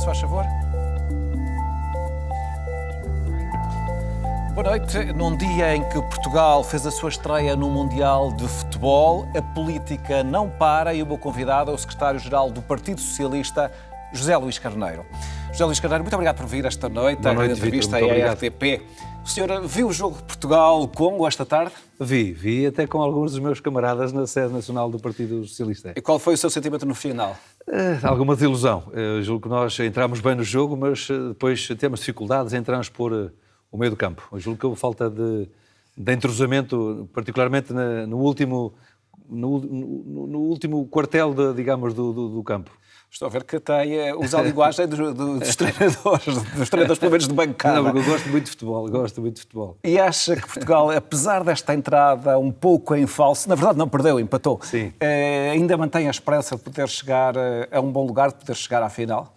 se faz favor. Boa noite. Num dia em que Portugal fez a sua estreia no Mundial de Futebol, a política não para e o meu convidado é o secretário-geral do Partido Socialista, José Luís Carneiro. José Luís Carneiro, muito obrigado por vir esta noite. Boa noite, a entrevista à RTP. O senhor viu o jogo de Portugal-Congo esta tarde? Vi até com alguns dos meus camaradas na sede nacional do Partido Socialista. E qual foi o seu sentimento no final? Alguma desilusão. Eu julgo que nós entramos bem no jogo, mas depois temos dificuldades em transpor o meio do campo. Eu julgo que houve falta de entrosamento, particularmente no último quartel, do campo. Estou a ver que tem usa a linguagem dos treinadores, pelo menos de bancada. Não, porque eu gosto muito de futebol. E acha que Portugal, apesar desta entrada um pouco em falso, na verdade não perdeu, empatou, ainda mantém a esperança de poder chegar a um bom lugar, de poder chegar à final?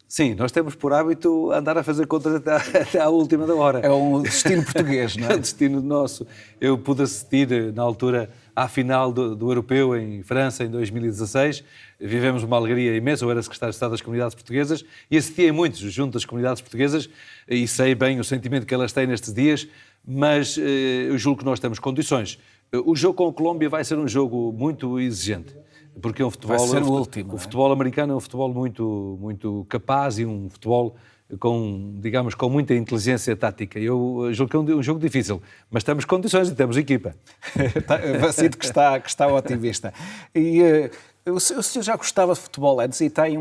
Sim, nós temos por hábito andar a fazer contas até à última da hora. É um destino português, não é? É um destino nosso. Eu pude assistir, na altura, à final do Europeu em França, em 2016. Vivemos uma alegria imensa. Eu era secretário de Estado das Comunidades Portuguesas e assisti a muitos junto das comunidades portuguesas e sei bem o sentimento que elas têm nestes dias, mas eu julgo que nós temos condições. O jogo com a Colômbia vai ser um jogo muito exigente. Porque é um futebol, vai ser o último, o futebol americano é um futebol muito, muito capaz e um futebol com muita inteligência tática. Eu julgo que é um jogo difícil, mas temos condições e temos equipa. Sinto que está otimista. E o senhor já gostava de futebol antes e tem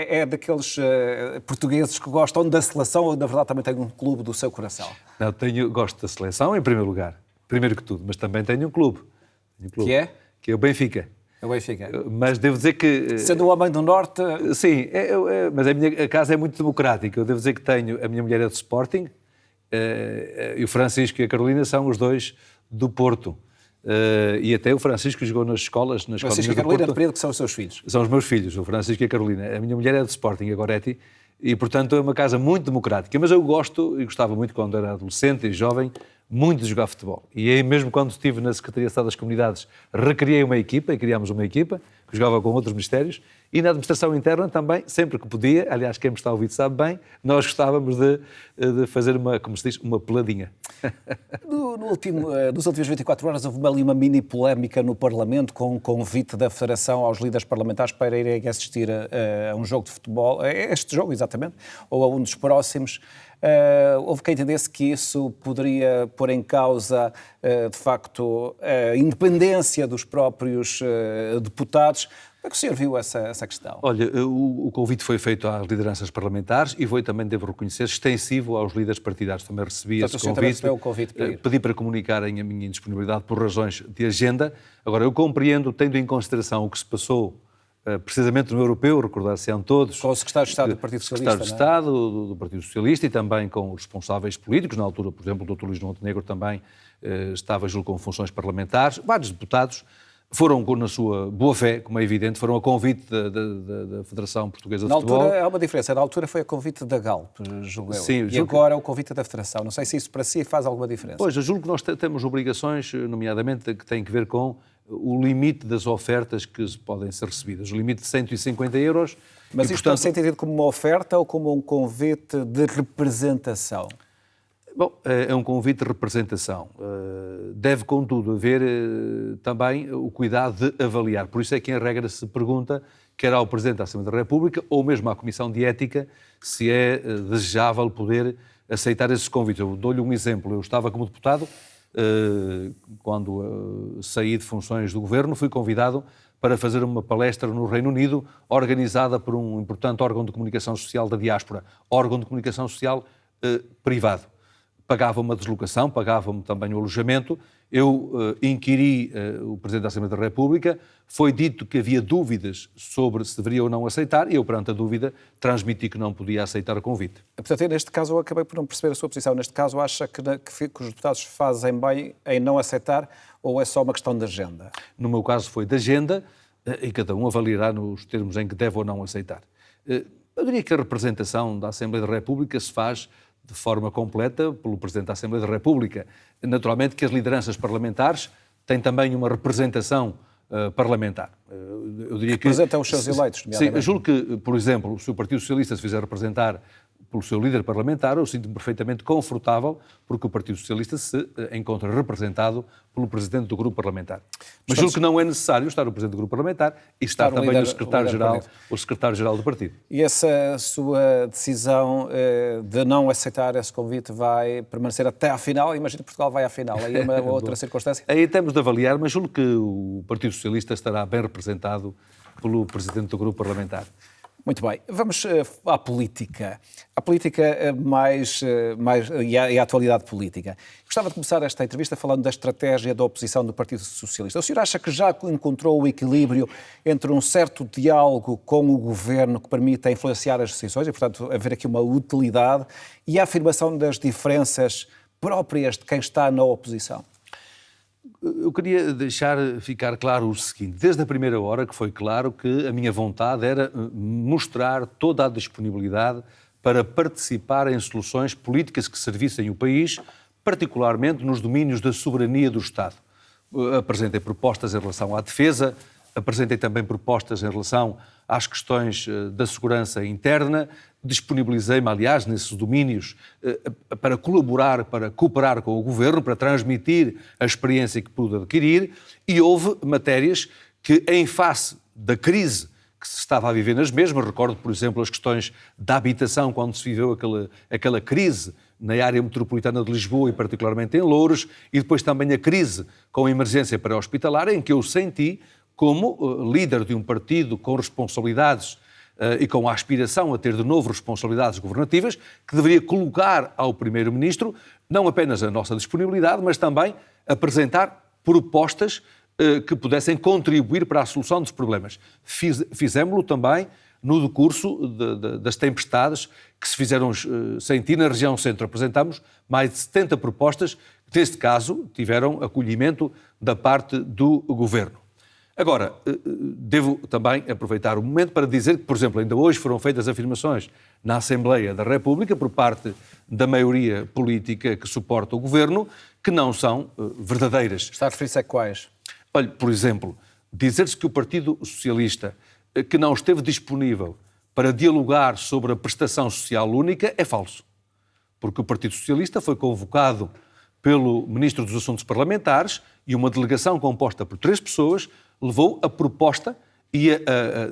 é daqueles portugueses que gostam da seleção ou, na verdade, também tem um clube do seu coração? Não, gosto da seleção, em primeiro lugar, primeiro que tudo, mas também tenho um clube. Que é? Que é o Benfica. É o Benfica. Mas devo dizer que... Sendo um homem do Norte... Sim, mas a casa é muito democrática. Eu devo dizer que a minha mulher é do Sporting e o Francisco e a Carolina são os dois do Porto. E até o Francisco jogou nas escolas... Francisco e a Carolina, depende que são os seus filhos. São os meus filhos, o Francisco e a Carolina. A minha mulher é do Sporting, a Goretti, e portanto é uma casa muito democrática. Mas eu gostava muito quando era adolescente e jovem, muito de jogar futebol. E aí mesmo quando estive na Secretaria de Estado das Comunidades, recriei uma equipa, e criámos uma equipa, que jogava com outros ministérios, e na administração interna também, sempre que podia, aliás, quem me está a ouvir sabe bem, nós gostávamos de fazer como se diz, uma peladinha. Nos últimos 24 horas houve ali uma mini polémica no Parlamento com um convite da Federação aos líderes parlamentares para irem assistir a um jogo de futebol, a este jogo exatamente, ou a um dos próximos. Houve quem entendesse que isso poderia pôr em causa, de facto, a independência dos próprios deputados. Como é que o senhor viu essa questão? Olha, o convite foi feito às lideranças parlamentares e foi também, devo reconhecer, extensivo aos líderes partidários. Também recebi esse convite. Pedi para comunicarem a minha indisponibilidade por razões de agenda. Agora, eu compreendo, tendo em consideração o que se passou precisamente no Europeu, recordar-se-ão todos... Com o secretário de Estado do Partido Socialista, secretário de Estado do Partido Socialista e também com os responsáveis políticos. Na altura, por exemplo, o Dr. Luís Montenegro também estava, julgo, com funções parlamentares. Vários deputados foram, na sua boa fé, como é evidente, foram a convite da Federação Portuguesa de Futebol. Na altura, há uma diferença. Na altura foi a convite da GALP, julgo eu. Sim, e agora é o convite da Federação. Não sei se isso para si faz alguma diferença. Pois, eu julgo que nós temos obrigações, nomeadamente, que têm que ver com o limite das ofertas que podem ser recebidas. O limite de 150 euros. Mas isto pode ser entendido como uma oferta ou como um convite de representação? Bom, é um convite de representação. Deve, contudo, haver também o cuidado de avaliar. Por isso é que, em regra, se pergunta, quer ao Presidente da Assembleia da República ou mesmo à Comissão de Ética, se é desejável poder aceitar esses convites. Eu dou-lhe um exemplo. Eu estava como deputado, quando saí de funções do Governo, fui convidado para fazer uma palestra no Reino Unido, organizada por um importante órgão de comunicação social da diáspora, órgão de comunicação social privado. Pagava uma deslocação, pagava-me também o alojamento. Eu inquiri o Presidente da Assembleia da República, foi dito que havia dúvidas sobre se deveria ou não aceitar, e eu, perante a dúvida, transmiti que não podia aceitar o convite. Portanto, neste caso, eu acabei por não perceber a sua posição. Neste caso, acha que os deputados fazem bem em não aceitar, ou é só uma questão de agenda? No meu caso foi de agenda, e cada um avaliará nos termos em que deve ou não aceitar. Eu diria que a representação da Assembleia da República se faz de forma completa pelo Presidente da Assembleia da República. Naturalmente que as lideranças parlamentares têm também uma representação parlamentar. Eu diria que representa os seus eleitos, sim, eu julgo que, por exemplo, se o Partido Socialista se fizer representar pelo seu líder parlamentar, eu sinto-me perfeitamente confortável porque o Partido Socialista se encontra representado pelo Presidente do Grupo Parlamentar. Mas julgo que não é necessário estar o Presidente do Grupo Parlamentar e estar também o Secretário-Geral do Partido. E essa sua decisão de não aceitar esse convite vai permanecer até à final? Imagino que Portugal vai à final. Aí é uma outra circunstância? Aí temos de avaliar, mas julgo que o Partido Socialista estará bem representado pelo Presidente do Grupo Parlamentar. Muito bem. Vamos à política. A política e à atualidade política. Gostava de começar esta entrevista falando da estratégia da oposição do Partido Socialista. O senhor acha que já encontrou o equilíbrio entre um certo diálogo com o governo que permita influenciar as decisões e, portanto, haver aqui uma utilidade e a afirmação das diferenças próprias de quem está na oposição? Eu queria deixar ficar claro o seguinte, desde a primeira hora que foi claro que a minha vontade era mostrar toda a disponibilidade para participar em soluções políticas que servissem o país, particularmente nos domínios da soberania do Estado. Apresentei propostas em relação à defesa, apresentei também propostas em relação às questões da segurança interna, disponibilizei-me, aliás, nesses domínios para colaborar, para cooperar com o Governo, para transmitir a experiência que pude adquirir e houve matérias que, em face da crise que se estava a viver nas mesmas, recordo, por exemplo, as questões da habitação, quando se viveu aquela crise na área metropolitana de Lisboa e particularmente em Loures, e depois também a crise com a emergência pré-hospitalar, em que eu senti como líder de um partido com responsabilidades e com a aspiração a ter de novo responsabilidades governativas, que deveria colocar ao Primeiro-Ministro não apenas a nossa disponibilidade, mas também apresentar propostas que pudessem contribuir para a solução dos problemas. Fizemos-lo também no decurso das tempestades que se fizeram sentir na região centro. Apresentámos mais de 70 propostas que, neste caso, tiveram acolhimento da parte do Governo. Agora, devo também aproveitar o momento para dizer que, por exemplo, ainda hoje foram feitas afirmações na Assembleia da República por parte da maioria política que suporta o Governo que não são verdadeiras. Está a referir-se a quais? Olha, por exemplo, dizer-se que o Partido Socialista que não esteve disponível para dialogar sobre a prestação social única é falso. Porque o Partido Socialista foi convocado pelo Ministro dos Assuntos Parlamentares e uma delegação composta por 3 pessoas levou a proposta e,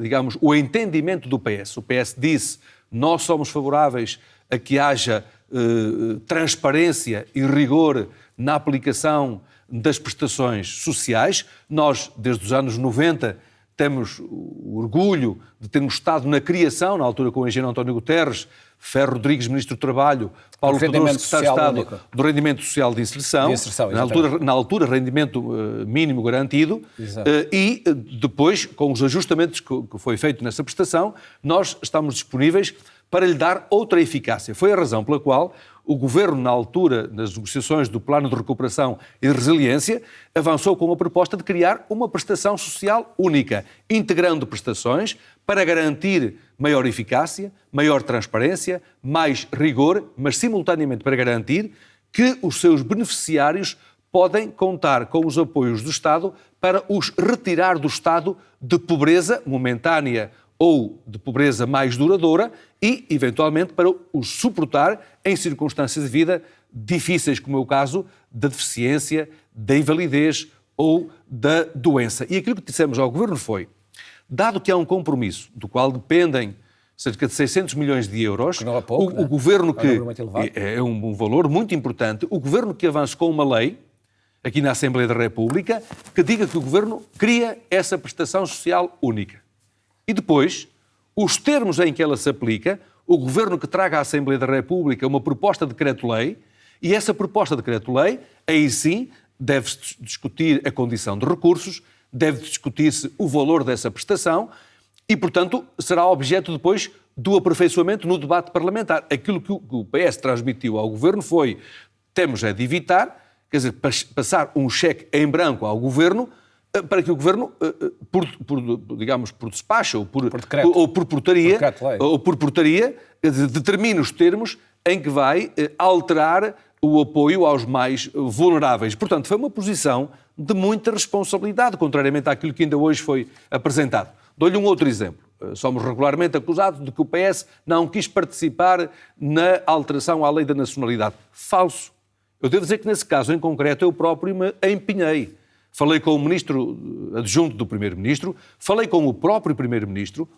digamos, o entendimento do PS. O PS disse, nós somos favoráveis a que haja transparência e rigor na aplicação das prestações sociais. Nós, desde os anos 90, temos o orgulho de termos estado na criação, na altura com o engenheiro António Guterres, Ferro Rodrigues, Ministro do Trabalho, Paulo Pedroso, Secretário de Estado único do Rendimento Social de Inserção, na altura rendimento mínimo garantido, e depois, com os ajustamentos que foi feito nessa prestação, nós estamos disponíveis para lhe dar outra eficácia. Foi a razão pela qual o Governo, na altura, nas negociações do Plano de Recuperação e de Resiliência, avançou com a proposta de criar uma prestação social única, integrando prestações para garantir maior eficácia, maior transparência, mais rigor, mas simultaneamente para garantir que os seus beneficiários podem contar com os apoios do Estado para os retirar do estado de pobreza momentânea ou de pobreza mais duradoura e, eventualmente, para os suportar em circunstâncias de vida difíceis, como é o caso da deficiência, da invalidez ou da doença. E aquilo que dissemos ao Governo foi, dado que há um compromisso do qual dependem cerca de 600 milhões de euros, que não é pouco, o Governo que é um valor muito importante, o Governo que avance com uma lei, aqui na Assembleia da República, que diga que o Governo cria essa prestação social única. E depois, os termos em que ela se aplica, o Governo que traga à Assembleia da República uma proposta de decreto-lei, e essa proposta de decreto-lei, aí sim, deve-se discutir a condição de recursos, deve discutir-se o valor dessa prestação e, portanto, será objeto depois do aperfeiçoamento no debate parlamentar. Aquilo que o PS transmitiu ao Governo foi, temos de evitar, quer dizer, passar um cheque em branco ao Governo para que o Governo, por despacho ou por portaria, determine os termos em que vai alterar o apoio aos mais vulneráveis. Portanto, foi uma posição de muita responsabilidade, contrariamente àquilo que ainda hoje foi apresentado. Dou-lhe um outro exemplo. Somos regularmente acusados de que o PS não quis participar na alteração à lei da nacionalidade. Falso. Eu devo dizer que, nesse caso em concreto, eu próprio me empenhei. Falei com o ministro adjunto do Primeiro-Ministro, falei com o próprio Primeiro-Ministro,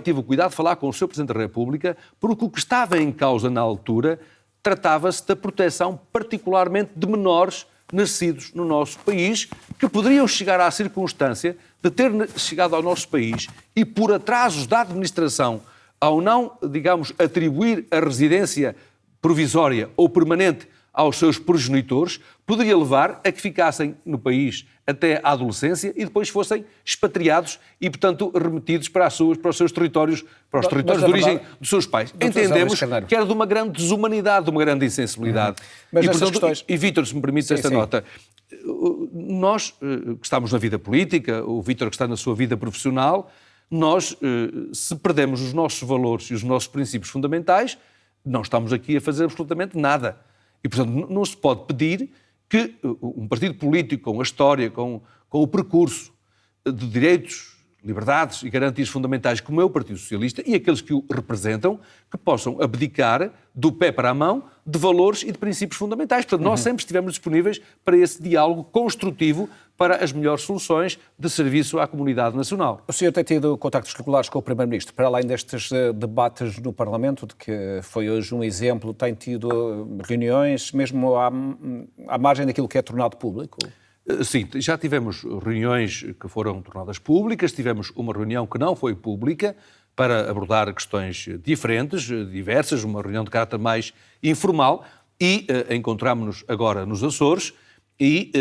tive o cuidado de falar com o Sr. Presidente da República, porque o que estava em causa na altura tratava-se da proteção particularmente de menores nascidos no nosso país, que poderiam chegar à circunstância de ter chegado ao nosso país e, por atrasos da administração, ao não, digamos, atribuir a residência provisória ou permanente aos seus progenitores, poderia levar a que ficassem no país até à adolescência e depois fossem expatriados e, portanto, remetidos para os seus territórios, para os territórios de origem dos seus pais. Entendemos que era de uma grande desumanidade, de uma grande insensibilidade. Mas e, portanto, questões... e Vítor, se me permite esta nota, nós que estamos na vida política, o Vítor que está na sua vida profissional, nós, se perdemos os nossos valores e os nossos princípios fundamentais, não estamos aqui a fazer absolutamente nada. E, portanto, não se pode pedir que um partido político com a história, com o percurso de direitos, liberdades e garantias fundamentais como é o Partido Socialista e aqueles que o representam, que possam abdicar do pé para a mão de valores e de princípios fundamentais. Portanto, nós sempre estivemos disponíveis para esse diálogo construtivo para as melhores soluções de serviço à comunidade nacional. O senhor tem tido contactos regulares com o Primeiro-Ministro, para além destes debates no Parlamento, de que foi hoje um exemplo, tem tido reuniões, mesmo à margem daquilo que é tornado público? Sim, já tivemos reuniões que foram tornadas públicas, tivemos uma reunião que não foi pública para abordar questões diferentes, diversas, uma reunião de caráter mais informal e encontramos-nos agora nos Açores e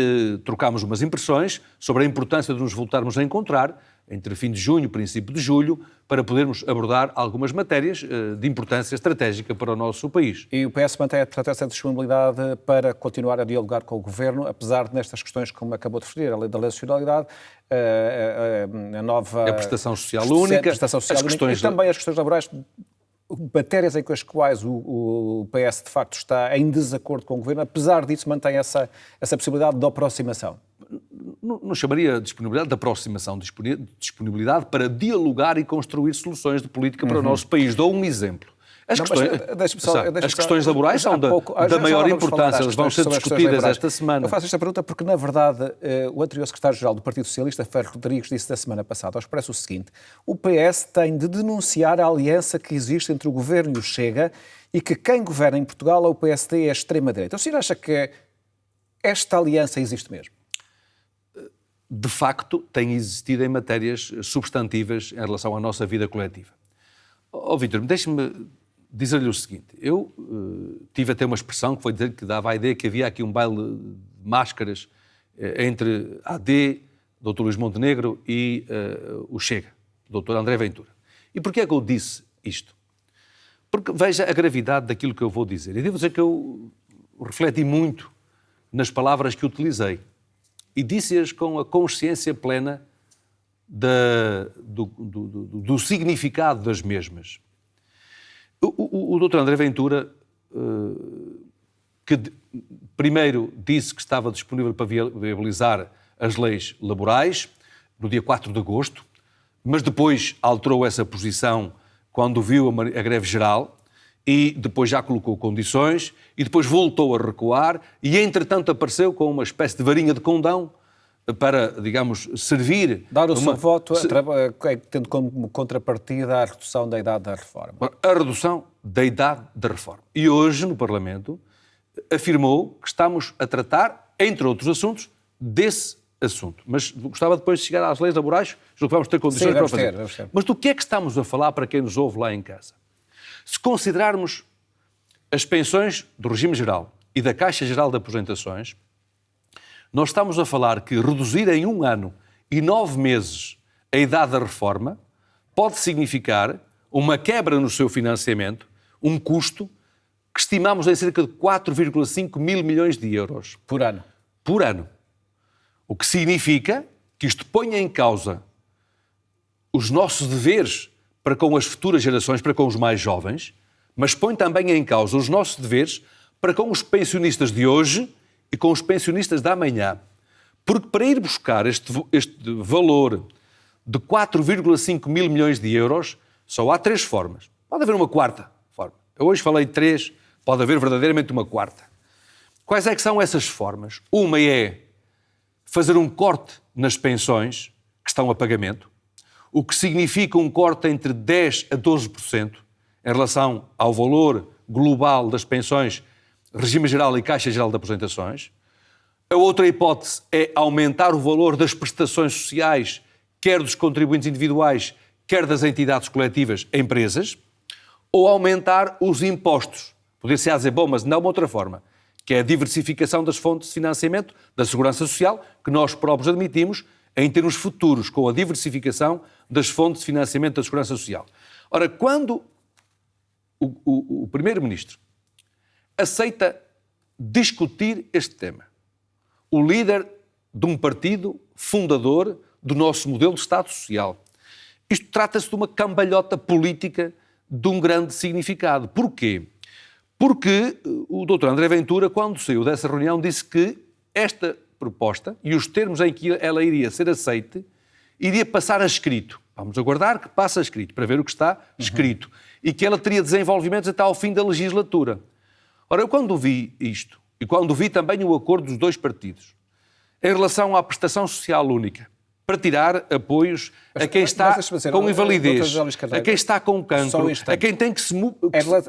trocámos umas impressões sobre a importância de nos voltarmos a encontrar entre fim de junho e princípio de julho, para podermos abordar algumas matérias de importância estratégica para o nosso país. E o PS mantém, portanto, essa disponibilidade para continuar a dialogar com o Governo, apesar de nestas questões, como acabou de referir, a lei da nacionalidade, a nova... A prestação social única, as questões... e também as questões laborais, matérias em as quais o PS, de facto, está em desacordo com o Governo, apesar disso mantém essa possibilidade de aproximação. Não chamaria disponibilidade de aproximação, disponibilidade para dialogar e construir soluções de política para o nosso país. Dou um exemplo. As questões laborais são da maior importância, elas vão ser discutidas esta semana. Eu faço esta pergunta porque, na verdade, o anterior secretário-geral do Partido Socialista, Ferro Rodrigues, disse da semana passada ao Expresso o seguinte: o PS tem de denunciar a aliança que existe entre o Governo e o Chega e que quem governa em Portugal é o PSD e a extrema-direita. O senhor acha que esta aliança existe mesmo? De facto, tem existido em matérias substantivas em relação à nossa vida coletiva. Vítor, deixe-me dizer-lhe o seguinte. Eu tive até uma expressão que foi dizer que dava a ideia que havia aqui um baile de máscaras entre AD, Dr. Luís Montenegro e o Chega, Dr. André Ventura. E porquê é que eu disse isto? Porque veja a gravidade daquilo que eu vou dizer. E devo dizer que eu refleti muito nas palavras que utilizei e disse-as com a consciência plena do significado das mesmas. O Dr. André Ventura, que primeiro disse que estava disponível para viabilizar as leis laborais no dia 4 de agosto, mas depois alterou essa posição quando viu a greve geral e depois já colocou condições e depois voltou a recuar e, entretanto, apareceu com uma espécie de varinha de condão para, digamos, servir... Dar o seu voto, tendo como contrapartida a redução da idade da reforma. A redução da idade da reforma. E hoje, no Parlamento, afirmou que estamos a tratar, entre outros assuntos, desse assunto. Mas gostava depois de chegar às leis laborais, julgo que vamos ter condições para o fazer. Vamos ter. Mas do que é que estamos a falar para quem nos ouve lá em casa? Se considerarmos as pensões do regime geral e da Caixa Geral de Aposentações, nós estamos a falar que reduzir em 1 ano e 9 meses a idade da reforma pode significar uma quebra no seu financiamento, um custo que estimamos em cerca de 4,5 mil milhões de euros. Por ano. Por ano. O que significa que isto põe em causa os nossos deveres para com as futuras gerações, para com os mais jovens, mas põe também em causa os nossos deveres para com os pensionistas de hoje e com os pensionistas da amanhã. Porque para ir buscar este valor de 4,5 mil milhões de euros, só há 3 formas. Pode haver uma quarta forma. Eu hoje falei de 3, pode haver verdadeiramente uma quarta. Quais é que são essas formas? Uma é fazer um corte nas pensões que estão a pagamento, o que significa um corte entre 10% a 12% em relação ao valor global das pensões, regime geral e Caixa Geral de Aposentações. A outra hipótese é aumentar o valor das prestações sociais, quer dos contribuintes individuais, quer das entidades coletivas, empresas, ou aumentar os impostos. Poder-se dizer, bom, mas não de uma outra forma, que é a diversificação das fontes de financiamento da Segurança Social, que nós próprios admitimos, em termos futuros, com a diversificação das fontes de financiamento da Segurança Social. Ora, quando o Primeiro-Ministro aceita discutir este tema, o líder de um partido fundador do nosso modelo de Estado Social, isto trata-se de uma cambalhota política de um grande significado. Porquê? Porque o Dr. André Ventura, quando saiu dessa reunião, disse que esta proposta e os termos em que ela iria ser aceite, iria passar a escrito. Vamos aguardar que passe a escrito, para ver o que está escrito. E que ela teria desenvolvimentos até ao fim da legislatura. Ora, eu quando vi isto, e quando vi também o acordo dos 2 partidos, em relação à prestação social única, para tirar apoios a quem está com invalidez, a quem está com cancro, a quem tem que se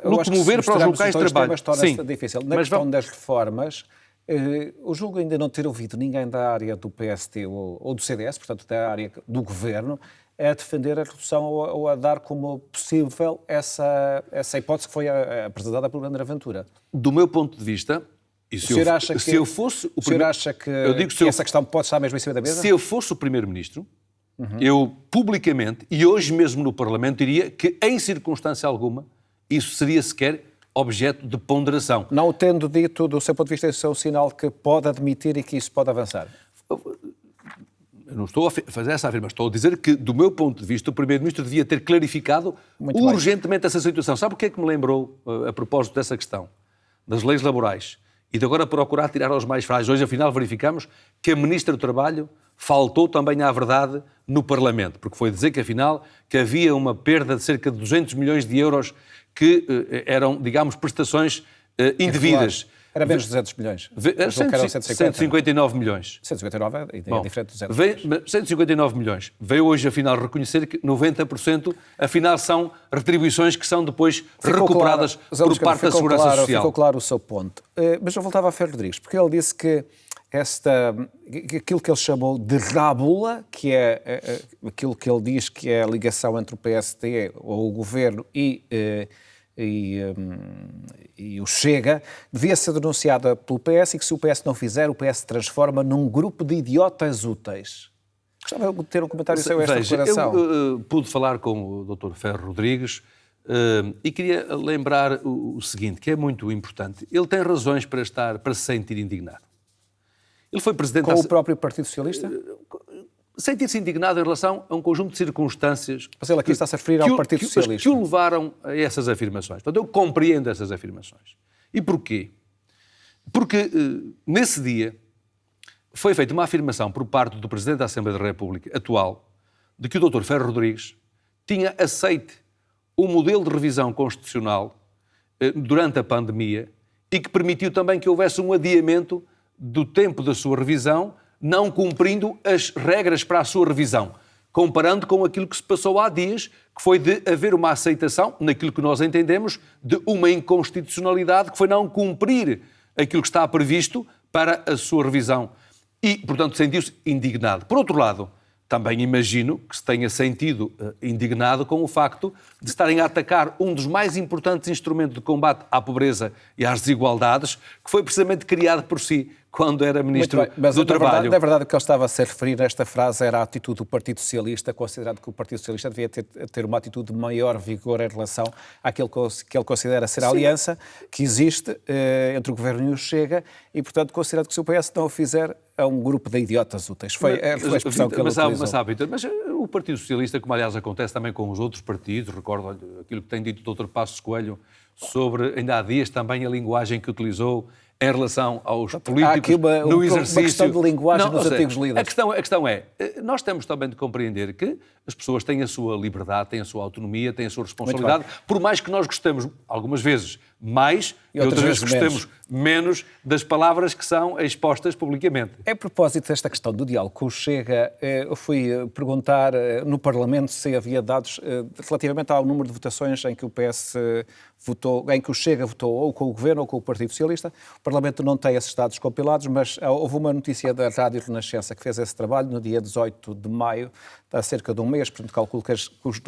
locomover para os locais de trabalho. Sim, difícil. Na questão das reformas, eu julgo ainda não ter ouvido ninguém da área do PST ou do CDS, portanto da área do Governo, a defender a redução ou a dar como possível essa hipótese que foi apresentada pelo André Ventura. Do meu ponto de vista, se eu fosse o senhor acha que essa questão pode estar mesmo em cima da mesa? Se eu fosse o Primeiro-Ministro, eu publicamente, e hoje mesmo no Parlamento, diria que em circunstância alguma isso seria sequer objeto de ponderação. Não o tendo dito, do seu ponto de vista, isso é um sinal que pode admitir e que isso pode avançar? Eu não estou a fazer essa afirmação, estou a dizer que, do meu ponto de vista, o Primeiro-Ministro devia ter clarificado urgentemente essa situação. Sabe o que é que me lembrou, a propósito dessa questão? Das leis laborais. E de agora procurar tirar aos mais frágeis. Hoje, afinal, verificamos que a Ministra do Trabalho faltou também à verdade no Parlamento, porque foi dizer que, afinal, que havia uma perda de cerca de 200 milhões de euros que eram, digamos, prestações indevidas. Era menos de 200 milhões. 159 milhões. 159 é diferente de 200. 159 milhões. Veio hoje, afinal, reconhecer que 90%, afinal, são retribuições que são depois recuperadas por parte da Segurança Social. Ficou claro o seu ponto. Mas eu voltava a Ferro Rodrigues, porque ele disse que aquilo que ele chamou de rábula, que é aquilo que ele diz que é a ligação entre o PSD ou o Governo e o Chega, devia ser denunciada pelo PS e que se o PS não fizer, o PS se transforma num grupo de idiotas úteis. Gostava de ter um comentário sobre esta declaração. Eu pude falar com o Dr. Ferro Rodrigues e queria lembrar o seguinte, que é muito importante. Ele tem razões para se sentir indignado. Ele foi presidente... Com o próprio Partido Socialista? Sentir-se indignado em relação a um conjunto de circunstâncias... Mas ele aqui está-se a referir ao Partido Socialista. Que o levaram a essas afirmações. Portanto, eu compreendo essas afirmações. E porquê? Porque nesse dia foi feita uma afirmação por parte do Presidente da Assembleia da República atual de que o Dr. Ferro Rodrigues tinha aceite o modelo de revisão constitucional durante a pandemia e que permitiu também que houvesse um adiamento do tempo da sua revisão, não cumprindo as regras para a sua revisão, comparando com aquilo que se passou há dias, que foi de haver uma aceitação, naquilo que nós entendemos, de uma inconstitucionalidade, que foi não cumprir aquilo que está previsto para a sua revisão. E, portanto, sentiu-se indignado. Por outro lado, também imagino que se tenha sentido indignado com o facto de estarem a atacar um dos mais importantes instrumentos de combate à pobreza e às desigualdades, que foi precisamente criado por si, quando era Ministro mas do Trabalho. Na verdade, o que ele estava a se referir nesta frase era a atitude do Partido Socialista, considerando que o Partido Socialista devia ter uma atitude de maior vigor em relação àquilo que ele considera ser a aliança que existe entre o Governo e o Chega, e, portanto, considerando que se o PS não o fizer, é um grupo de idiotas úteis. Foi a expressão que ele utilizou. Mas o Partido Socialista, como aliás acontece também com os outros partidos, recordo aquilo que tem dito o Dr. Passos Coelho sobre, ainda há dias, também a linguagem que utilizou em relação aos políticos há aqui no exercício... uma questão de linguagem nos antigos líderes. A questão é, nós temos também de compreender que as pessoas têm a sua liberdade, têm a sua autonomia, têm a sua responsabilidade, por mais que nós gostemos, algumas vezes, mais e outras vezes gostemos menos das palavras que são expostas publicamente. A propósito desta questão do diálogo com o Chega, eu fui perguntar no Parlamento se havia dados relativamente ao número de votações em que o PS votou, em que o Chega votou ou com o Governo ou com o Partido Socialista. O Parlamento não tem esses dados compilados, mas houve uma notícia da Rádio Renascença que fez esse trabalho no dia 18 de maio, há cerca de um mês, portanto calculo que os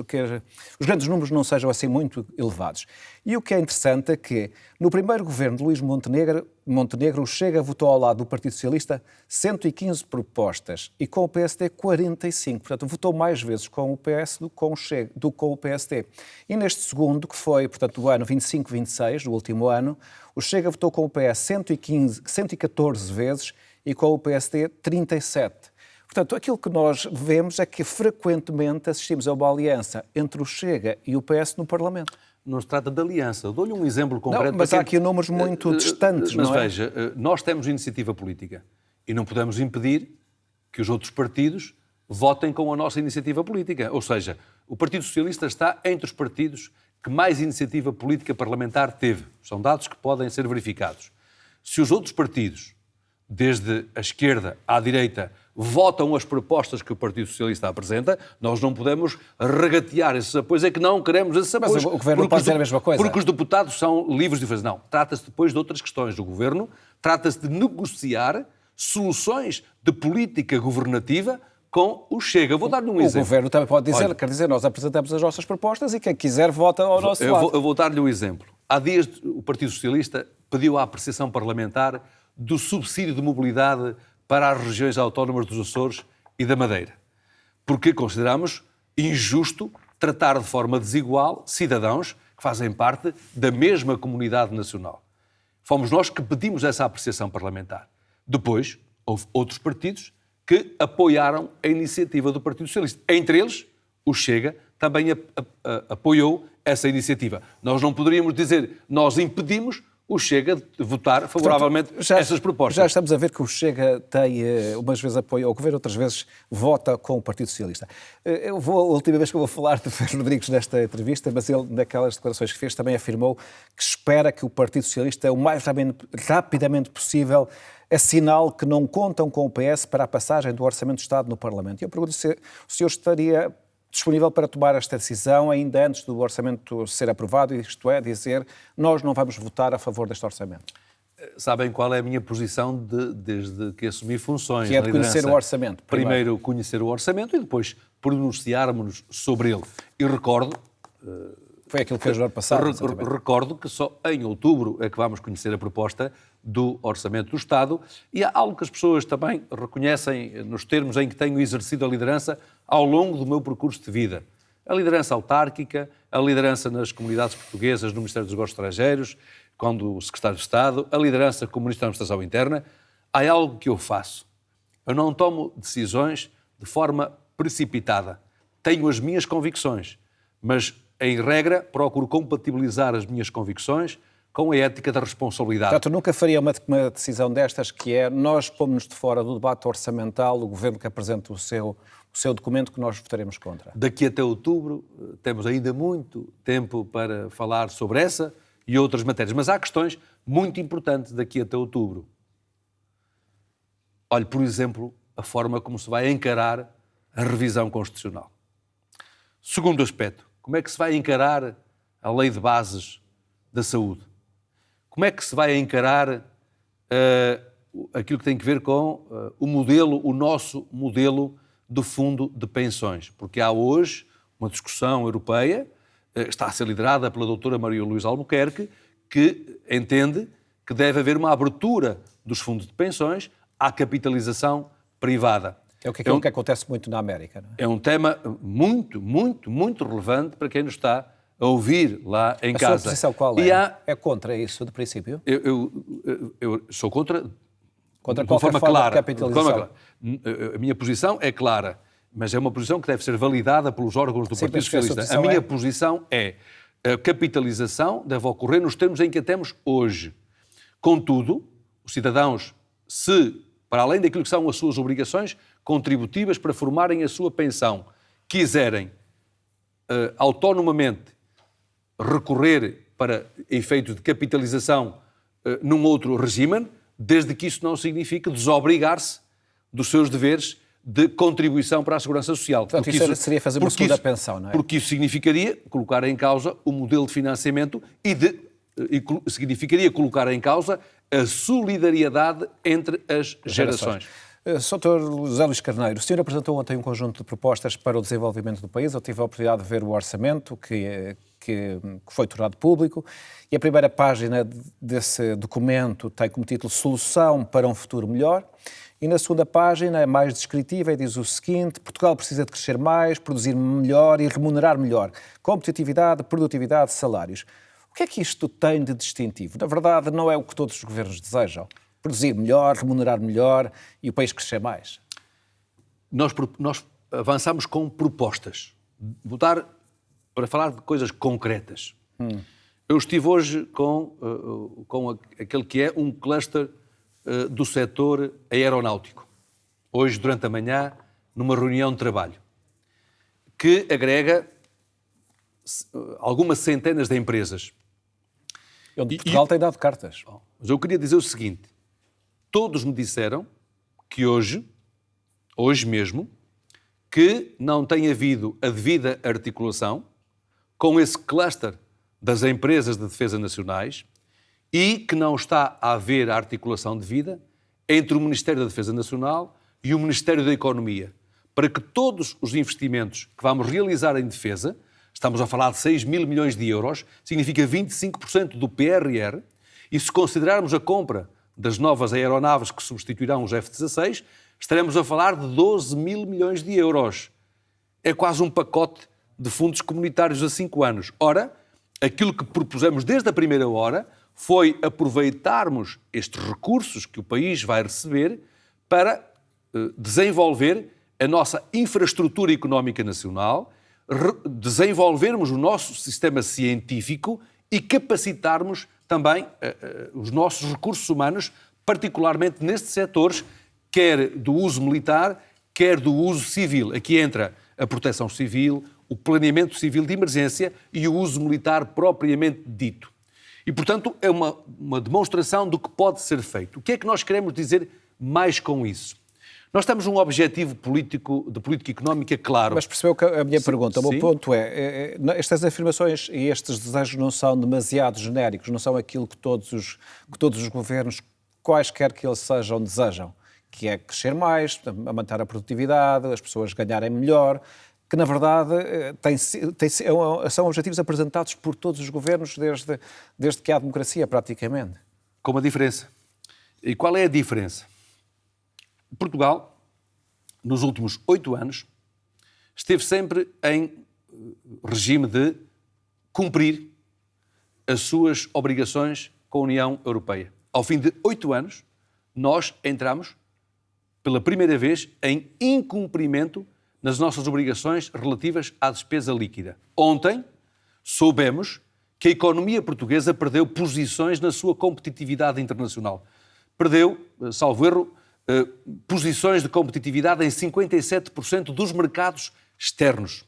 grandes números não sejam assim muito elevados. E o que é interessante é que no primeiro governo de Luís Montenegro, o Chega votou ao lado do Partido Socialista 115 propostas e com o PSD 45. Portanto, votou mais vezes com o PS do que com o Chega, do que com o PSD. E neste segundo, que foi, portanto, o ano 25-26, do último ano, o Chega votou com o PS 114 vezes e com o PSD 37. Portanto, aquilo que nós vemos é que frequentemente assistimos a uma aliança entre o Chega e o PS no Parlamento. Não se trata de aliança. Eu dou-lhe um exemplo concreto. Não, mas há aqui números muito distantes, mas não é? Mas veja, nós temos iniciativa política e não podemos impedir que os outros partidos votem com a nossa iniciativa política. Ou seja, o Partido Socialista está entre os partidos que mais iniciativa política parlamentar teve. São dados que podem ser verificados. Se os outros partidos, desde a esquerda à direita, votam as propostas que o Partido Socialista apresenta, nós não podemos regatear esses apoios, é que não queremos esses apoios. Mas o Governo pode dizer a mesma coisa. Porque os deputados são livres de fazer. Não, trata-se depois de outras questões do Governo, trata-se de negociar soluções de política governativa com o Chega. Vou dar-lhe um exemplo. O Governo também pode dizer, quer dizer, nós apresentamos as nossas propostas e quem quiser vota ao nosso lado. Eu vou dar-lhe um exemplo. Há dias o Partido Socialista pediu a apreciação parlamentar do subsídio de mobilidade para as regiões autónomas dos Açores e da Madeira, porque consideramos injusto tratar de forma desigual cidadãos que fazem parte da mesma comunidade nacional. Fomos nós que pedimos essa apreciação parlamentar. Depois, houve outros partidos que apoiaram a iniciativa do Partido Socialista. Entre eles, o Chega também apoiou essa iniciativa. Nós não poderíamos dizer, nós impedimos o Chega de votar favoravelmente essas propostas. Já estamos a ver que o Chega tem, umas vezes apoia o Governo, outras vezes vota com o Partido Socialista. A última vez que eu vou falar de Pedro Rodrigues nesta entrevista, mas ele, naquelas declarações que fez, também afirmou que espera que o Partido Socialista, o mais rapidamente possível, é sinal que não contam com o PS para a passagem do Orçamento de Estado no Parlamento. E eu pergunto se o senhor estaria disponível para tomar esta decisão ainda antes do orçamento ser aprovado, isto é, dizer, nós não vamos votar a favor deste orçamento. Sabem qual é a minha posição desde que assumi funções? Que é de conhecer o orçamento. Primeiro conhecer o orçamento e depois pronunciarmos sobre ele. E recordo... Foi aquilo que fez no ano passado. Recordo que só em outubro é que vamos conhecer a proposta do Orçamento do Estado e há algo que as pessoas também reconhecem nos termos em que tenho exercido a liderança ao longo do meu percurso de vida. A liderança autárquica, a liderança nas comunidades portuguesas no Ministério dos Negócios Estrangeiros, quando Secretário de Estado, a liderança como Ministro da Administração Interna. Há algo que eu faço. Eu não tomo decisões de forma precipitada. Tenho as minhas convicções, mas em regra, procuro compatibilizar as minhas convicções com a ética da responsabilidade. Portanto, nunca faria uma decisão destas que é, nós pomos-nos de fora do debate orçamental, o Governo que apresenta o seu documento que nós votaremos contra. Daqui até outubro temos ainda muito tempo para falar sobre essa e outras matérias, mas há questões muito importantes daqui até outubro. Olhe, por exemplo, a forma como se vai encarar a revisão constitucional. Segundo aspecto, como é que se vai encarar a lei de bases da saúde? Como é que se vai encarar aquilo que tem a ver com o nosso modelo de fundo de pensões? Porque há hoje uma discussão europeia, está a ser liderada pela doutora Maria Luísa Albuquerque, que entende que que deve haver uma abertura dos fundos de pensões à capitalização privada. É o que, aquilo que acontece muito na América, não é? É um tema muito relevante para quem nos está a ouvir lá em casa. A sua posição qual é? É contra isso, de princípio? Eu sou contra qualquer forma clara, de capitalização. A minha posição é clara, mas é uma posição que deve ser validada pelos órgãos do Partido Socialista. A minha posição é a capitalização deve ocorrer nos termos em que a temos hoje. Contudo, os cidadãos, se, para além daquilo que são as suas obrigações contributivas para formarem a sua pensão, quiserem autonomamente recorrer para efeito de capitalização num outro regime, desde que isso não signifique desobrigar-se dos seus deveres de contribuição para a segurança social. Portanto, isso seria fazer uma segunda pensão, não é? Porque isso significaria colocar em causa o modelo de financiamento e significaria colocar em causa a solidariedade entre as gerações. Sr. José Luís Carneiro, o senhor apresentou ontem um conjunto de propostas para o desenvolvimento do país. Eu tive a oportunidade de ver o orçamento que foi tornado público e a primeira página desse documento tem como título Solução para um futuro melhor. E na segunda página é mais descritiva e diz o seguinte: Portugal precisa de crescer mais, produzir melhor e remunerar melhor. Competitividade, produtividade, salários. O que é que isto tem de distintivo? Na verdade, não é o que todos os governos desejam. Produzir melhor, remunerar melhor e o país crescer mais. Nós avançamos com propostas. Botar para falar de coisas concretas. Eu estive hoje com aquele que é um cluster do setor aeronáutico. Hoje, durante a manhã, numa reunião de trabalho, que agrega algumas centenas de empresas. Onde Portugal tem dado cartas. Mas eu queria dizer o seguinte: todos me disseram que hoje mesmo, que não tem havido a devida articulação com esse cluster das empresas de defesa nacionais e que não está a haver a articulação devida entre o Ministério da Defesa Nacional e o Ministério da Economia, para que todos os investimentos que vamos realizar em defesa, estamos a falar de 6 mil milhões de euros, significa 25% do PRR, e se considerarmos a compra das novas aeronaves que substituirão os F-16, estaremos a falar de 12 mil milhões de euros. É quase um pacote de fundos comunitários a 5 anos. Ora, aquilo que propusemos desde a primeira hora foi aproveitarmos estes recursos que o país vai receber para desenvolver a nossa infraestrutura económica nacional, desenvolvermos o nosso sistema científico e capacitarmos também os nossos recursos humanos, particularmente nestes setores, quer do uso militar, quer do uso civil. Aqui entra a proteção civil, o planeamento civil de emergência e o uso militar propriamente dito. E, portanto, é uma demonstração do que pode ser feito. O que é que nós queremos dizer mais com isso? Nós temos um objetivo político, de política económica claro. Mas percebeu que a minha pergunta, o meu ponto é, estas afirmações e estes desejos não são demasiado genéricos, não são aquilo que todos os governos, quaisquer que eles sejam, desejam, que é crescer mais, aumentar a produtividade, as pessoas ganharem melhor, que na verdade são objetivos apresentados por todos os governos desde que há democracia, praticamente. Com uma diferença. E qual é a diferença? Portugal, nos últimos 8 anos, esteve sempre em regime de cumprir as suas obrigações com a União Europeia. Ao fim de 8 anos, nós entramos, pela primeira vez, em incumprimento nas nossas obrigações relativas à despesa líquida. Ontem, soubemos que a economia portuguesa perdeu posições na sua competitividade internacional. Perdeu, salvo erro, posições de competitividade em 57% dos mercados externos.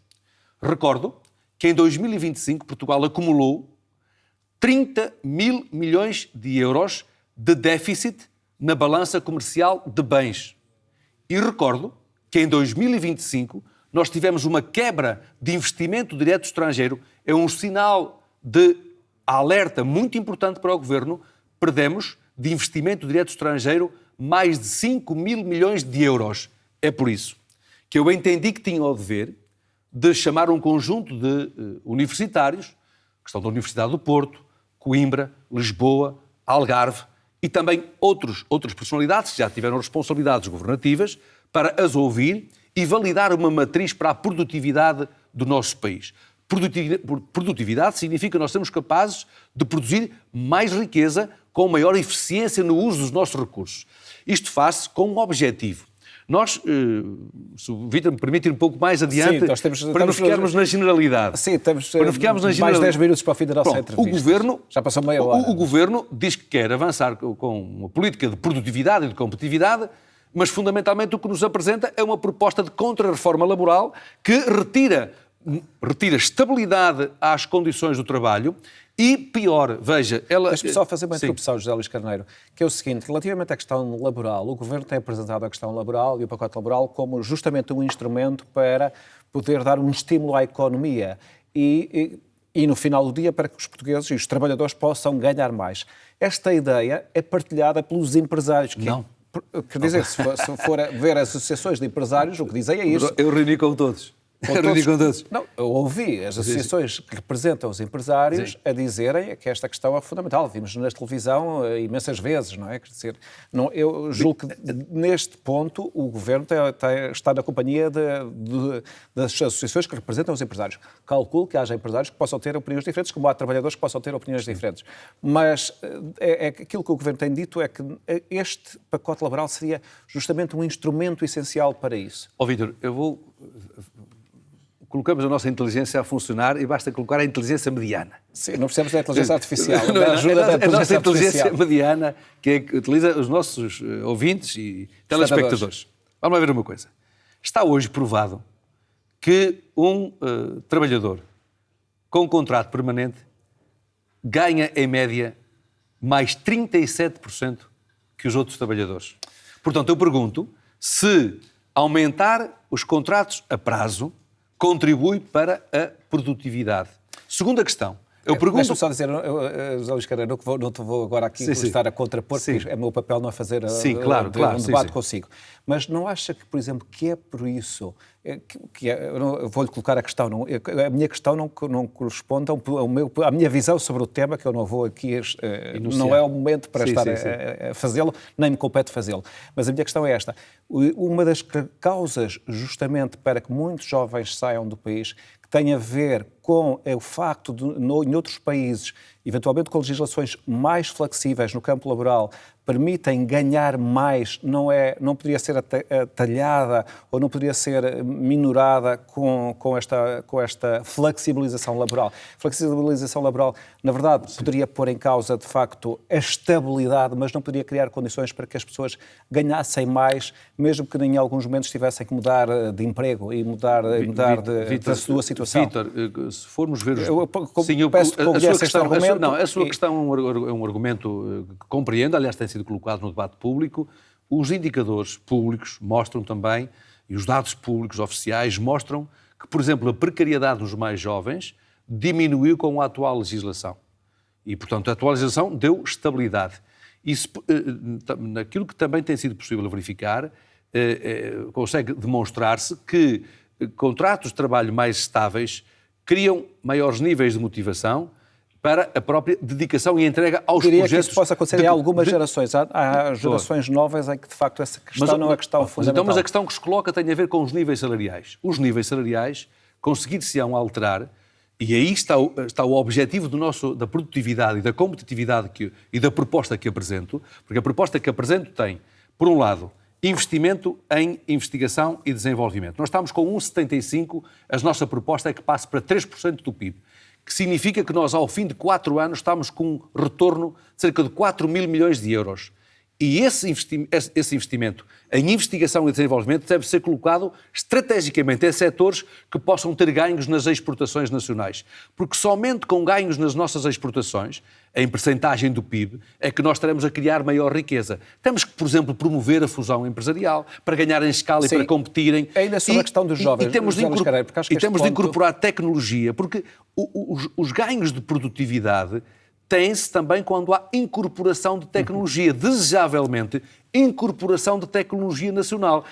Recordo que em 2025 Portugal acumulou 30 mil milhões de euros de déficit na balança comercial de bens. E recordo que em 2025 nós tivemos uma quebra de investimento direto estrangeiro. É um sinal de alerta muito importante para o Governo. Perdemos de investimento direto estrangeiro mais de 5 mil milhões de euros. É por isso que eu entendi que tinha o dever de chamar um conjunto de universitários, que estão da Universidade do Porto, Coimbra, Lisboa, Algarve, e também outras personalidades que já tiveram responsabilidades governativas para as ouvir e validar uma matriz para a produtividade do nosso país. Produtividade significa que nós somos capazes de produzir mais riqueza com maior eficiência no uso dos nossos recursos. Isto faz-se com um objetivo. Nós, se o Vítor me permite ir um pouco mais adiante, para não ficarmos na generalidade. Sim, temos mais 10 minutos para o fim da nossa entrevista. Já passou meia hora. O Governo diz que quer avançar com uma política de produtividade e de competitividade, mas fundamentalmente o que nos apresenta é uma proposta de contra-reforma laboral que retira estabilidade às condições do trabalho e, pior, veja... Deixa-me só fazer uma interrupção, José Luís Carneiro, que é o seguinte, relativamente à questão laboral, o Governo tem apresentado a questão laboral e o pacote laboral como justamente um instrumento para poder dar um estímulo à economia e no final do dia para que os portugueses e os trabalhadores possam ganhar mais. Esta ideia é partilhada pelos empresários. Não. Quer dizer, se for a ver as associações de empresários, o que dizem é isto. Eu reuni com todos. Não, eu ouvi as associações que representam os empresários a dizerem que esta questão é fundamental. Vimos na televisão imensas vezes, não é? Quer dizer, eu julgo que neste ponto o Governo está na companhia das associações que representam os empresários. Calculo que haja empresários que possam ter opiniões diferentes, como há trabalhadores que possam ter opiniões diferentes. Mas aquilo que o Governo tem dito é que este pacote laboral seria justamente um instrumento essencial para isso. Vítor, colocamos a nossa inteligência a funcionar e basta colocar a inteligência mediana. Sim, não precisamos da inteligência artificial. A nossa inteligência mediana, que é que utiliza os nossos ouvintes e telespectadores. Vamos lá ver uma coisa. Está hoje provado que um trabalhador com contrato permanente ganha, em média, mais 37% que os outros trabalhadores. Portanto, eu pergunto se aumentar os contratos a prazo contribui para a produtividade. Segunda questão. Eu pergunto... Deixa-me só dizer, José Luís Carneiro, não te vou agora aqui estar a contrapor, porque é meu papel não é fazer um debate consigo. Mas não acha que, por exemplo, que é por isso... eu vou-lhe colocar a questão. A minha questão não corresponde à minha visão sobre o tema, que eu não vou aqui... não é o momento para estar a fazê-lo, nem me compete fazê-lo. Mas a minha questão é esta. Uma das causas, justamente, para que muitos jovens saiam do país, tem a ver com o facto de, em outros países, eventualmente com legislações mais flexíveis no campo laboral, permitem ganhar mais, não poderia ser atalhada ou não poderia ser minorada com esta flexibilização laboral. Flexibilização laboral, na verdade, poderia pôr em causa, de facto, a estabilidade, mas não poderia criar condições para que as pessoas ganhassem mais, mesmo que em alguns momentos tivessem que mudar de emprego e mudar da sua situação. Vítor, se formos ver... Peço que conhece este argumento. A sua questão é um argumento que compreendo, aliás, tem sido colocado no debate público. Os indicadores públicos mostram também, e os dados públicos oficiais mostram que, por exemplo, a precariedade dos mais jovens diminuiu com a atual legislação. E, portanto, a atual legislação deu estabilidade. Isso, naquilo que também tem sido possível verificar, consegue demonstrar-se que contratos de trabalho mais estáveis criam maiores níveis de motivação para a própria dedicação e entrega aos projetos. Diria que isso possa acontecer em algumas gerações. Há gerações novas em que, de facto, essa questão não é a questão fundamental. Mas a questão que se coloca tem a ver com os níveis salariais. Os níveis salariais conseguir-se-ão alterar, e aí está o objetivo da produtividade e da competitividade e da proposta que apresento, porque a proposta que apresento tem, por um lado, investimento em investigação e desenvolvimento. Nós estamos com 1,75%, a nossa proposta é que passe para 3% do PIB, que significa que nós, ao fim de 4 anos, estamos com um retorno de cerca de 4 mil milhões de euros. E esse investimento em investigação e desenvolvimento deve ser colocado estrategicamente em setores que possam ter ganhos nas exportações nacionais. Porque somente com ganhos nas nossas exportações, em percentagem do PIB, é que nós estaremos a criar maior riqueza. Temos que, por exemplo, promover a fusão empresarial para ganhar em escala e para competirem. Ainda sobre a questão dos jovens. E temos de incorporar tecnologia, porque os ganhos de produtividade tem-se também quando há incorporação de tecnologia, desejavelmente incorporação de tecnologia nacional.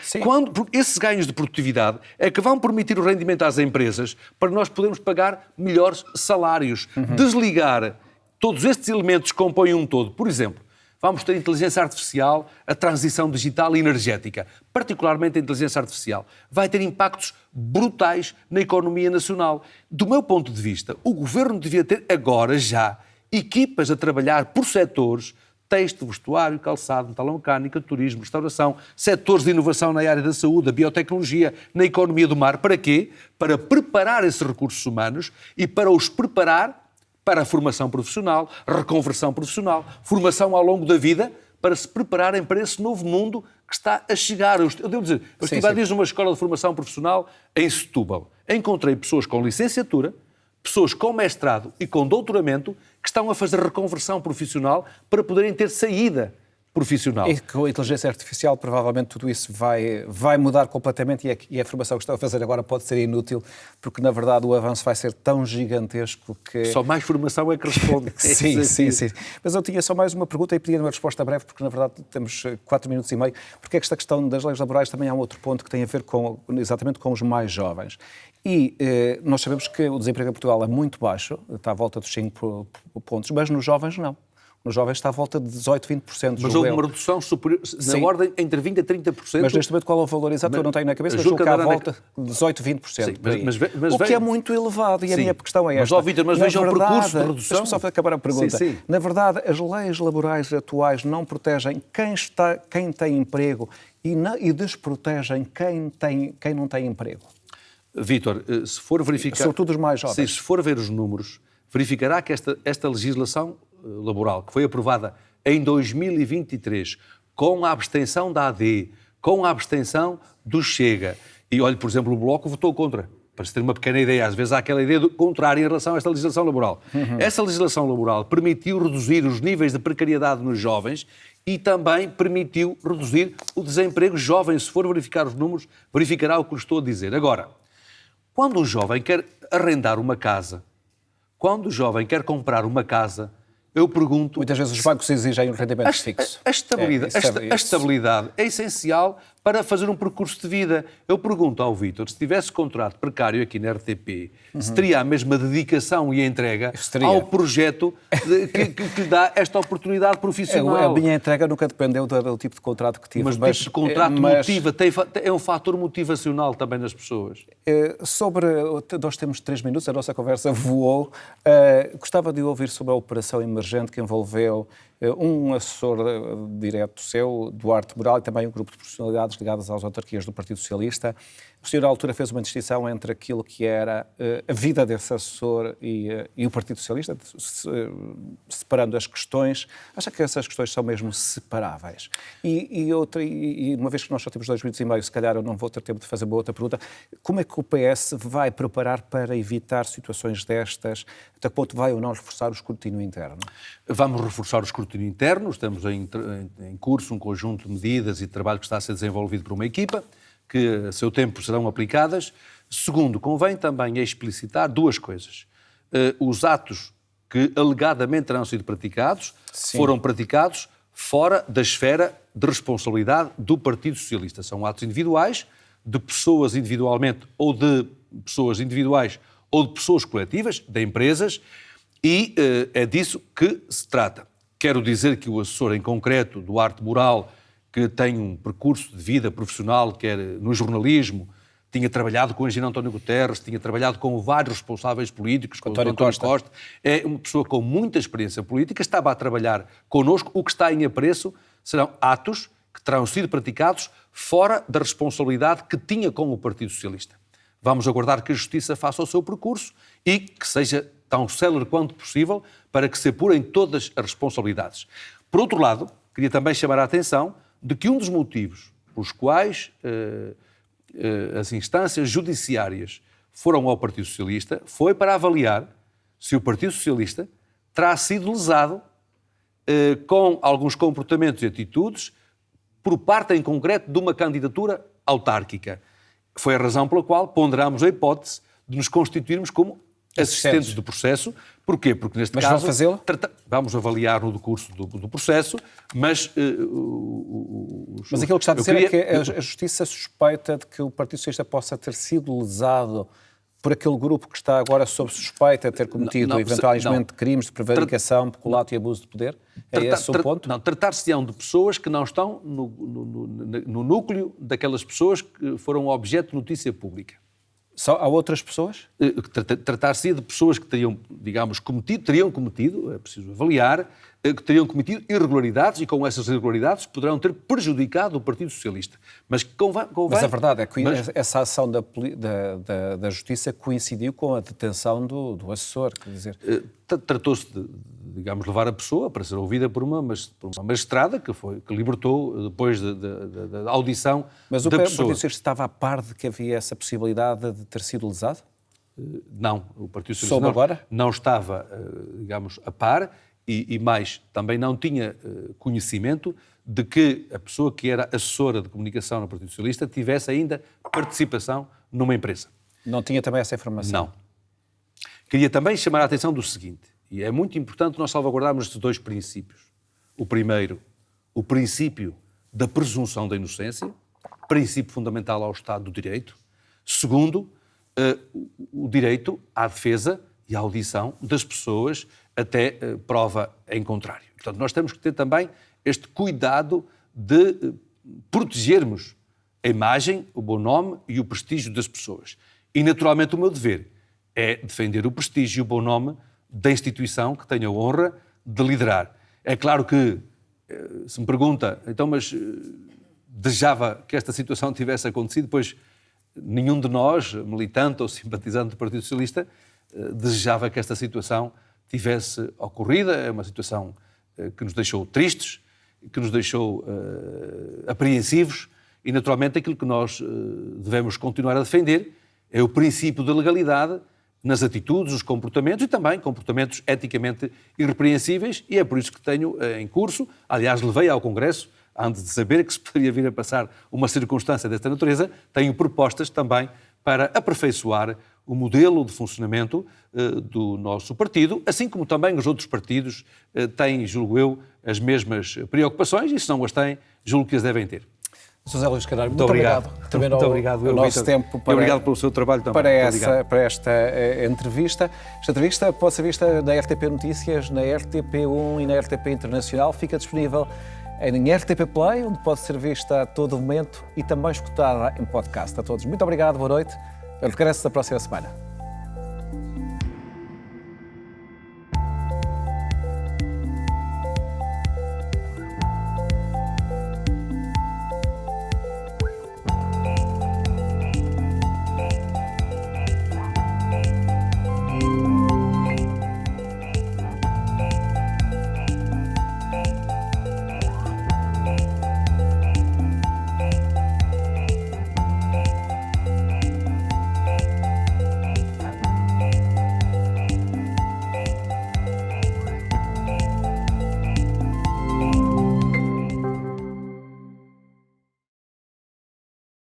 Porque esses ganhos de produtividade é que vão permitir o rendimento às empresas para nós podermos pagar melhores salários. Desligar todos estes elementos que compõem um todo. Por exemplo, vamos ter inteligência artificial, a transição digital e energética, particularmente a inteligência artificial, vai ter impactos brutais na economia nacional. Do meu ponto de vista, o Governo devia ter agora já equipas a trabalhar por setores: têxtil, vestuário, calçado, metalomecânica, turismo, restauração, setores de inovação na área da saúde, da biotecnologia, na economia do mar. Para quê? Para preparar esses recursos humanos e para os preparar para a formação profissional, reconversão profissional, formação ao longo da vida, para se prepararem para esse novo mundo que está a chegar. Eu devo dizer, eu estive há dias numa escola de formação profissional em Setúbal. Encontrei pessoas com licenciatura, pessoas com mestrado e com doutoramento que estão a fazer reconversão profissional para poderem ter saída profissional. E com a inteligência artificial, provavelmente tudo isso vai mudar completamente e a formação que estão a fazer agora pode ser inútil, porque na verdade o avanço vai ser tão gigantesco que... Só mais formação é que responde. Sim. Mas eu tinha só mais uma pergunta e pedia uma resposta breve, porque na verdade temos 4 minutos e meio, porque esta questão das leis laborais também há um outro ponto que tem a ver exatamente com os mais jovens. E nós sabemos que o desemprego em Portugal é muito baixo, está à volta dos 5 pontos, mas nos jovens não. Nos jovens está à volta de 18, 20%. Mas houve uma redução superior, na ordem entre 20% a 30%. Mas neste momento qual é o valor exato? Eu não tenho na cabeça, mas julgo que à volta de 18, 20%. Sim, mas o que é muito elevado, e a minha questão é esta. Mas, Vítor, vejam o percurso de redução. Deixa-me só acabar a pergunta. Sim. Na verdade, as leis laborais atuais não protegem quem tem emprego e desprotegem quem não tem emprego. Vítor, se for verificar... Sobretudo os mais jovens. Se for ver os números, verificará que esta legislação laboral, que foi aprovada em 2023, com a abstenção da AD, com a abstenção do Chega, e olhe, por exemplo, o Bloco votou contra, para se ter uma pequena ideia. Às vezes há aquela ideia contrária em relação a esta legislação laboral. Essa legislação laboral permitiu reduzir os níveis de precariedade nos jovens e também permitiu reduzir o desemprego jovem. Se for verificar os números, verificará o que lhe estou a dizer. Agora, quando um jovem quer arrendar uma casa, quando o jovem quer comprar uma casa, eu pergunto... Muitas vezes os bancos exigem um rendimento fixo. A estabilidade é essencial para fazer um percurso de vida. Eu pergunto ao Vítor, se tivesse contrato precário aqui na RTP, se teria a mesma dedicação e entrega ao projeto que lhe dá esta oportunidade profissional. A minha entrega nunca dependeu do tipo de contrato que tive. Mas o tipo de contrato motiva, é um fator motivacional também nas pessoas. Nós temos 3 minutos, a nossa conversa voou. Gostava de ouvir sobre a operação emergente que envolveu um assessor direto seu, Duarte Moral, e também um grupo de personalidades ligadas às autarquias do Partido Socialista. O senhor, à altura, fez uma distinção entre aquilo que era a vida desse assessor e o Partido Socialista, separando as questões. Acha que essas questões são mesmo separáveis? E uma vez que nós só temos 2 minutos e meio, se calhar eu não vou ter tempo de fazer uma outra pergunta, como é que o PS vai preparar para evitar situações destas? Até que ponto vai ou não reforçar o escrutínio interno? Vamos reforçar o escrutínio interno, estamos em curso um conjunto de medidas e de trabalho que está a ser desenvolvido por uma equipa, que a seu tempo serão aplicadas. Segundo, convém também explicitar 2 coisas. Os atos que alegadamente terão sido praticados foram praticados fora da esfera de responsabilidade do Partido Socialista. São atos individuais, de pessoas individualmente ou de pessoas individuais ou de pessoas coletivas, de empresas, e é disso que se trata. Quero dizer que o assessor em concreto, Duarte Moral, que tem um percurso de vida profissional, quer no jornalismo, tinha trabalhado com o engenheiro António Guterres, tinha trabalhado com vários responsáveis políticos, com o António Costa. É uma pessoa com muita experiência política, estava a trabalhar connosco. O que está em apreço serão atos que terão sido praticados fora da responsabilidade que tinha com o Partido Socialista. Vamos aguardar que a Justiça faça o seu percurso e que seja tão célere quanto possível para que se apurem todas as responsabilidades. Por outro lado, queria também chamar a atenção de que um dos motivos pelos quais as instâncias judiciárias foram ao Partido Socialista foi para avaliar se o Partido Socialista terá sido lesado com alguns comportamentos e atitudes por parte em concreto de uma candidatura autárquica. Foi a razão pela qual ponderámos a hipótese de nos constituirmos como assistentes do processo. Porquê? Porque neste caso... Mas vão fazê-lo? Vamos avaliar no decurso do processo, mas... Mas aquilo que está a dizer é que a Justiça suspeita de que o Partido Socialista possa ter sido lesado por aquele grupo que está agora sob suspeita de ter cometido eventualmente crimes de prevaricação, peculato e abuso de poder? É esse o ponto? Não, tratar-se-ão de pessoas que não estão no núcleo daquelas pessoas que foram objeto de notícia pública. Só há outras pessoas? Tratar-se de pessoas que teriam cometido, é preciso avaliar, que teriam cometido irregularidades e com essas irregularidades poderão ter prejudicado o Partido Socialista. Mas Mas a verdade é que essa ação da Justiça coincidiu com a detenção do assessor, quer dizer... Tratou-se de, levar a pessoa para ser ouvida por uma magistrada que libertou depois da audição da pessoa. Mas o Partido Socialista estava a par de que havia essa possibilidade de ter sido lesado? Não, o Partido Socialista não estava, a par e mais, também não tinha conhecimento de que a pessoa que era assessora de comunicação no Partido Socialista tivesse ainda participação numa empresa. Não tinha também essa informação? Não. Queria também chamar a atenção do seguinte, e é muito importante nós salvaguardarmos estes dois princípios. O primeiro, o princípio da presunção da inocência, princípio fundamental ao Estado do Direito. Segundo, o direito à defesa e à audição das pessoas até prova em contrário. Portanto, nós temos que ter também este cuidado de protegermos a imagem, o bom nome e o prestígio das pessoas. E, naturalmente, o meu dever é defender o prestígio e o bom nome da instituição que tenho a honra de liderar. É claro que, se me pergunta, então, mas desejava que esta situação tivesse acontecido, pois nenhum de nós, militante ou simpatizante do Partido Socialista, desejava que esta situação tivesse ocorrido. É uma situação que nos deixou tristes, que nos deixou apreensivos e, naturalmente, aquilo que nós devemos continuar a defender é o princípio da legalidade nas atitudes, nos comportamentos e também comportamentos eticamente irrepreensíveis, e é por isso que tenho em curso, aliás, levei ao Congresso, antes de saber que se poderia vir a passar uma circunstância desta natureza, tenho propostas também para aperfeiçoar o modelo de funcionamento do nosso partido, assim como também os outros partidos têm, julgo eu, as mesmas preocupações, e se não as têm, julgo que as devem ter. José Luís Carneiro, muito obrigado. Muito obrigado. O nosso tempo para, obrigado pelo seu trabalho também. Para esta entrevista. Esta entrevista pode ser vista na RTP Notícias, na RTP1 e na RTP Internacional. Fica disponível em RTP Play, onde pode ser vista a todo momento e também escutada em podcast. A todos, muito obrigado, boa noite. Eu regresso da próxima semana.